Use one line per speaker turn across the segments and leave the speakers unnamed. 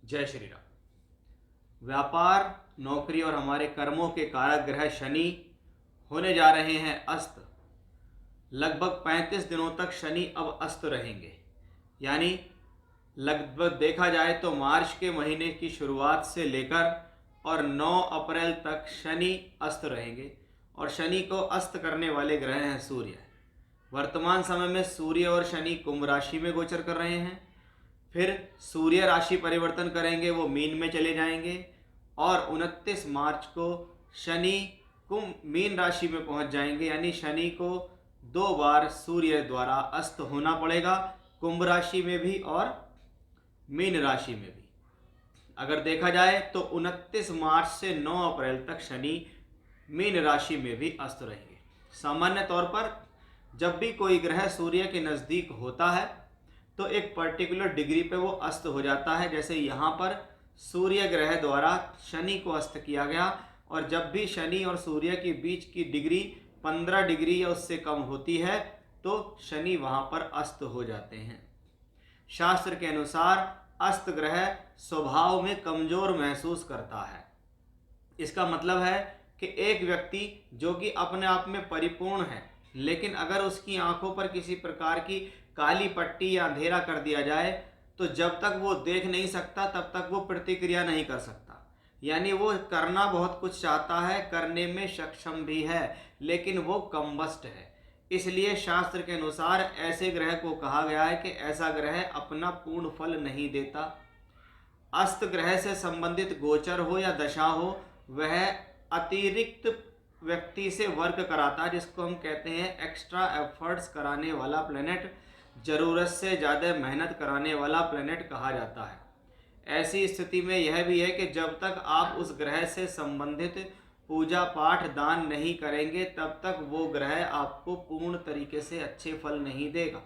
जय श्री राम। व्यापार, नौकरी और हमारे कर्मों के कारक ग्रह शनि होने जा रहे हैं अस्त। लगभग 35 दिनों तक शनि अब अस्त रहेंगे। यानी लगभग देखा जाए तो मार्च के महीने की शुरुआत से लेकर और 9 अप्रैल तक शनि अस्त रहेंगे। और शनि को अस्त करने वाले ग्रह हैं सूर्य। वर्तमान समय में सूर्य और शनि कुंभ राशि में गोचर कर रहे हैं। फिर सूर्य राशि परिवर्तन करेंगे, वो मीन में चले जाएंगे और 29 मार्च को शनि कुंभ मीन राशि में पहुंच जाएंगे। यानी शनि को 2 बार सूर्य द्वारा अस्त होना पड़ेगा, कुंभ राशि में भी और मीन राशि में भी। अगर देखा जाए तो 29 मार्च से 9 अप्रैल तक शनि मीन राशि में भी अस्त रहेंगे। सामान्य तौर पर जब भी कोई ग्रह सूर्य के नज़दीक होता है तो एक पर्टिकुलर डिग्री पे वो अस्त हो जाता है। जैसे यहाँ पर सूर्य ग्रह द्वारा शनि को अस्त किया गया, और जब भी शनि और सूर्य के बीच की डिग्री 15 डिग्री या उससे कम होती है तो शनि वहाँ पर अस्त हो जाते हैं। शास्त्र के अनुसार अस्त ग्रह स्वभाव में कमजोर महसूस करता है। इसका मतलब है कि एक व्यक्ति जो कि अपने आप में परिपूर्ण है, लेकिन अगर उसकी आंखों पर किसी प्रकार की काली पट्टी या अंधेरा कर दिया जाए तो जब तक वो देख नहीं सकता तब तक वो प्रतिक्रिया नहीं कर सकता। यानी वो करना बहुत कुछ चाहता है, करने में सक्षम भी है, लेकिन वो कमबख्त है। इसलिए शास्त्र के अनुसार ऐसे ग्रह को कहा गया है कि ऐसा ग्रह अपना पूर्ण फल नहीं देता। अस्त ग्रह से संबंधित गोचर हो या दशा हो, वह अतिरिक्त व्यक्ति से वर्क कराता है, जिसको हम कहते हैं एक्स्ट्रा एफर्ट्स कराने वाला प्लेनेट, ज़रूरत से ज़्यादा मेहनत कराने वाला प्लेनेट कहा जाता है। ऐसी स्थिति में यह भी है कि जब तक आप उस ग्रह से संबंधित पूजा पाठ दान नहीं करेंगे तब तक वो ग्रह आपको पूर्ण तरीके से अच्छे फल नहीं देगा।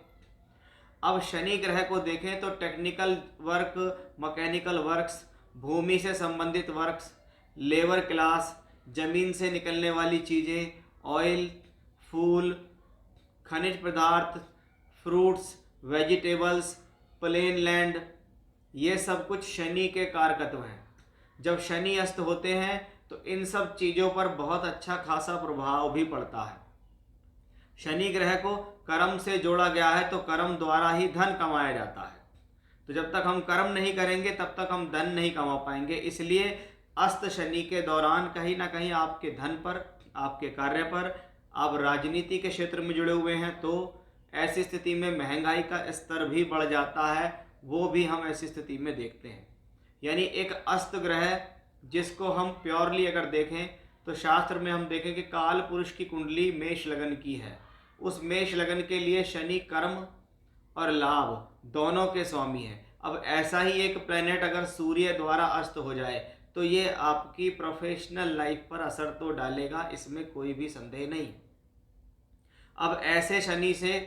अब शनि ग्रह को देखें तो टेक्निकल वर्क, मैकेनिकल वर्क्स, भूमि से संबंधित वर्क्स, लेबर क्लास, ज़मीन से निकलने वाली चीज़ें, ऑयल, फूल, खनिज पदार्थ, फ्रूट्स, वेजिटेबल्स, प्लेन लैंड, ये सब कुछ शनि के कारकत्व हैं। जब शनि अस्त होते हैं तो इन सब चीज़ों पर बहुत अच्छा खासा प्रभाव भी पड़ता है। शनि ग्रह को कर्म से जोड़ा गया है तो कर्म द्वारा ही धन कमाया जाता है। तो जब तक हम कर्म नहीं करेंगे तब तक हम धन नहीं कमा पाएंगे। इसलिए अस्त शनि के दौरान कहीं ना कहीं आपके धन पर, आपके कार्य पर, आप राजनीति के क्षेत्र में जुड़े हुए हैं तो ऐसी स्थिति में महंगाई का स्तर भी बढ़ जाता है, वो भी हम ऐसी स्थिति में देखते हैं। यानी एक अस्त ग्रह जिसको हम प्योरली अगर देखें तो शास्त्र में हम देखें कि काल पुरुष की कुंडली मेष लगन की है। उस मेष लगन के लिए शनि कर्म और लाभ दोनों के स्वामी हैं। अब ऐसा ही एक प्लेनेट अगर सूर्य द्वारा अस्त हो जाए तो ये आपकी प्रोफेशनल लाइफ पर असर तो डालेगा, इसमें कोई भी संदेह नहीं। अब ऐसे शनि से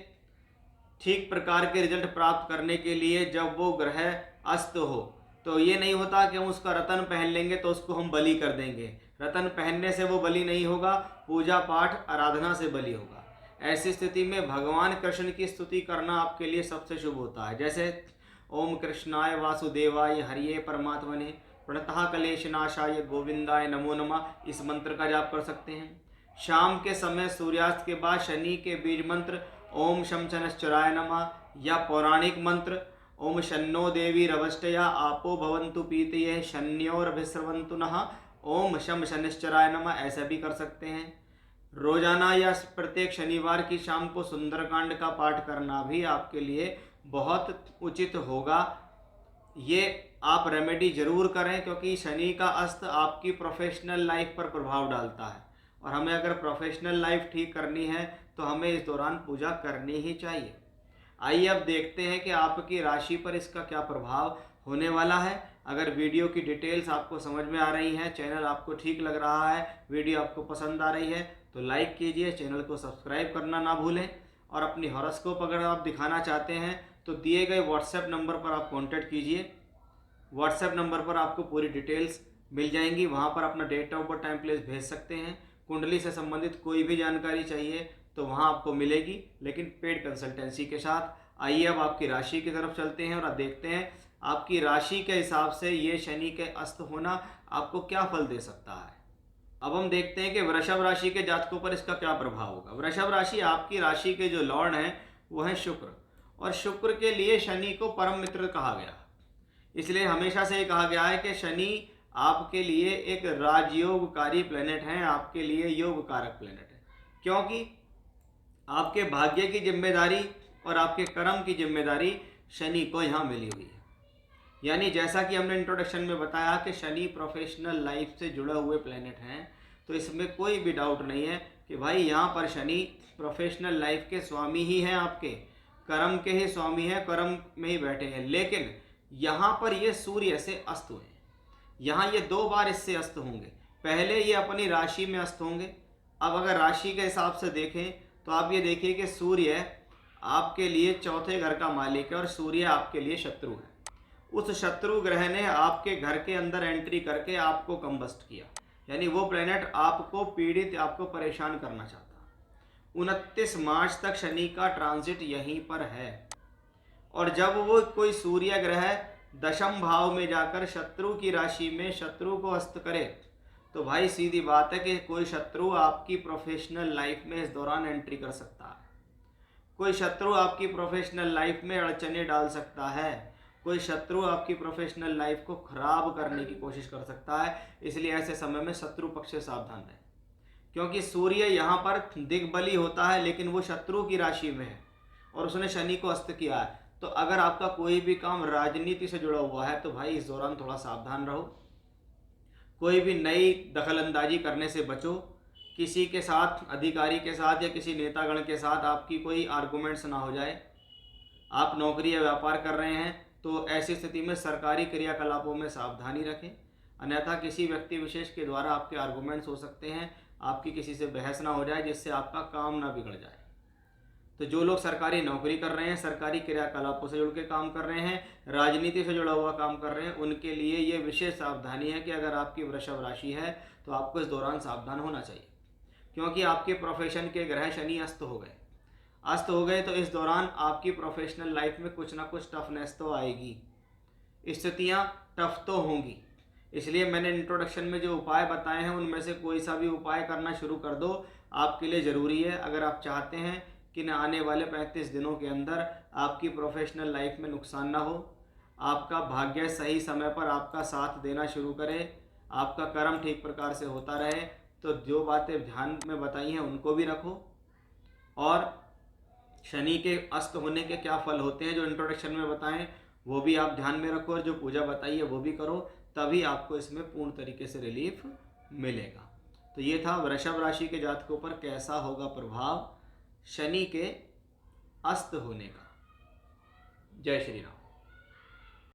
ठीक प्रकार के रिजल्ट प्राप्त करने के लिए जब वो ग्रह अस्त हो तो ये नहीं होता कि हम उसका रतन पहन लेंगे तो उसको हम बलि कर देंगे। रतन पहनने से वो बलि नहीं होगा, पूजा पाठ आराधना से बलि होगा। ऐसी स्थिति में भगवान कृष्ण की स्तुति करना आपके लिए सबसे शुभ होता है। जैसे ओम कृष्णाय वासुदेवाय हरिये परमात्मने प्रणतः कलेशनाशाय गोविंदाय नमो नमः, इस मंत्र का जाप कर सकते हैं। शाम के समय सूर्यास्त के बाद शनि के बीज मंत्र ओम शम शनश्चराय नमः या पौराणिक मंत्र ओम शन्नो देवी रवष्टया आपो भवन्तु पीतये शन्योरभिस्रवन्तु नः ओम शम शनिश्चराय नमः, ऐसा भी कर सकते हैं। रोजाना या प्रत्येक शनिवार की शाम को सुंदरकांड का पाठ करना भी आपके लिए बहुत उचित होगा। ये आप रेमेडी जरूर करें, क्योंकि शनि का अस्त आपकी प्रोफेशनल लाइफ पर प्रभाव डालता है और हमें अगर प्रोफेशनल लाइफ ठीक करनी है तो हमें इस दौरान पूजा करनी ही चाहिए। आइए अब देखते हैं कि आपकी राशि पर इसका क्या प्रभाव होने वाला है। अगर वीडियो की डिटेल्स आपको समझ में आ रही हैं, चैनल आपको ठीक लग रहा है, वीडियो आपको पसंद आ रही है तो लाइक कीजिए, चैनल को सब्सक्राइब करना ना भूलें। और अपनी हॉरोस्कोप अगर आप दिखाना चाहते हैं तो दिए गए व्हाट्सएप नंबर पर आप कॉन्टैक्ट कीजिए। व्हाट्सएप नंबर पर आपको पूरी डिटेल्स मिल जाएंगी, वहाँ पर अपना date of birth, time, place भेज सकते हैं। कुंडली से संबंधित कोई भी जानकारी चाहिए तो वहाँ आपको मिलेगी, लेकिन पेड कंसल्टेंसी के साथ। आइए अब आपकी राशि की तरफ चलते हैं और अब देखते हैं आपकी राशि के हिसाब से ये शनि के अस्त होना आपको क्या फल दे सकता है। अब हम देखते हैं कि वृषभ राशि के जातकों पर इसका क्या प्रभाव होगा। वृषभ राशि, आपकी राशि के जो लॉर्ड हैं वो हैं शुक्र, और शुक्र के लिए शनि को परम मित्र कहा गया। इसलिए हमेशा से ये कहा गया है कि शनि आपके लिए एक राजयोगकारी प्लेनेट है, आपके लिए योग कारक प्लेनेट है, क्योंकि आपके भाग्य की जिम्मेदारी और आपके कर्म की जिम्मेदारी शनि को यहाँ मिली हुई है। यानी जैसा कि हमने इंट्रोडक्शन में बताया कि शनि प्रोफेशनल लाइफ से जुड़े हुए प्लेनेट हैं, तो इसमें कोई भी डाउट नहीं है कि भाई यहाँ पर शनि प्रोफेशनल लाइफ के स्वामी ही हैं, आपके कर्म के ही स्वामी हैं, कर्म में ही बैठे हैं। लेकिन यहाँ पर ये सूर्य से अस्त हुए हैं, यहाँ ये 2 बार इससे अस्त होंगे। पहले ये अपनी राशि में अस्त होंगे। अब अगर राशि के हिसाब से देखें तो आप ये देखिए कि सूर्य आपके लिए चौथे घर का मालिक है और सूर्य आपके लिए शत्रु है। उस शत्रु ग्रह ने आपके घर के अंदर एंट्री करके आपको कंबस्ट किया, यानी वो प्लेनेट आपको पीड़ित, आपको परेशान करना चाहता। 29 मार्च तक शनि का ट्रांजिट यहीं पर है, और जब वो कोई सूर्य ग्रह दशम भाव में जाकर शत्रु की राशि में शत्रु को अस्त करे, तो भाई सीधी बात है कि कोई शत्रु आपकी प्रोफेशनल लाइफ में इस दौरान एंट्री कर सकता है। कोई शत्रु आपकी प्रोफेशनल लाइफ में अड़चने डाल सकता है, कोई शत्रु आपकी प्रोफेशनल लाइफ को खराब करने की कोशिश कर सकता है। इसलिए ऐसे समय में शत्रु पक्ष से सावधान रहें, क्योंकि सूर्य यहाँ पर दिग्बली होता है, लेकिन वो शत्रु की राशि में है और उसने शनि को अस्त किया है। तो अगर आपका कोई भी काम राजनीति से जुड़ा हुआ है तो भाई इस दौरान थोड़ा सावधान रहो। कोई भी नई दखलंदाजी करने से बचो। किसी के साथ, अधिकारी के साथ या किसी नेतागण के साथ आपकी कोई आर्गुमेंट्स ना हो जाए। आप नौकरी या व्यापार कर रहे हैं तो ऐसी स्थिति में सरकारी क्रियाकलापों में सावधानी रखें, अन्यथा किसी व्यक्ति विशेष के द्वारा आपके आर्गुमेंट्स हो सकते हैं, आपकी किसी से बहस ना हो जाए जिससे आपका काम ना बिगड़ जाए। तो जो लोग सरकारी नौकरी कर रहे हैं, सरकारी क्रियाकलापों से जुड़ के काम कर रहे हैं, राजनीति से जुड़ा हुआ काम कर रहे हैं, उनके लिए ये विशेष सावधानी है कि अगर आपकी वृषभ राशि है तो आपको इस दौरान सावधान होना चाहिए, क्योंकि आपके प्रोफेशन के ग्रह शनि अस्त हो गए तो इस दौरान आपकी प्रोफेशनल लाइफ में कुछ ना कुछ टफनेस तो आएगी, स्थितियाँ टफ तो होंगी। इसलिए मैंने इंट्रोडक्शन में जो उपाय बताए हैं उनमें से कोई सा भी उपाय करना शुरू कर दो, आपके लिए ज़रूरी है। अगर आप चाहते हैं कि आने वाले 35 दिनों के अंदर आपकी प्रोफेशनल लाइफ में नुकसान ना हो, आपका भाग्य सही समय पर आपका साथ देना शुरू करे, आपका कर्म ठीक प्रकार से होता रहे, तो जो बातें ध्यान में बताई हैं उनको भी रखो, और शनि के अस्त होने के क्या फल होते हैं जो इंट्रोडक्शन में बताएं वो भी आप ध्यान में रखो, और जो पूजा बताई है वो भी करो, तभी आपको इसमें पूर्ण तरीके से रिलीफ मिलेगा। तो ये था वृषभ राशि के जातकों पर कैसा होगा प्रभाव शनि के अस्त होने का। जय श्री राम।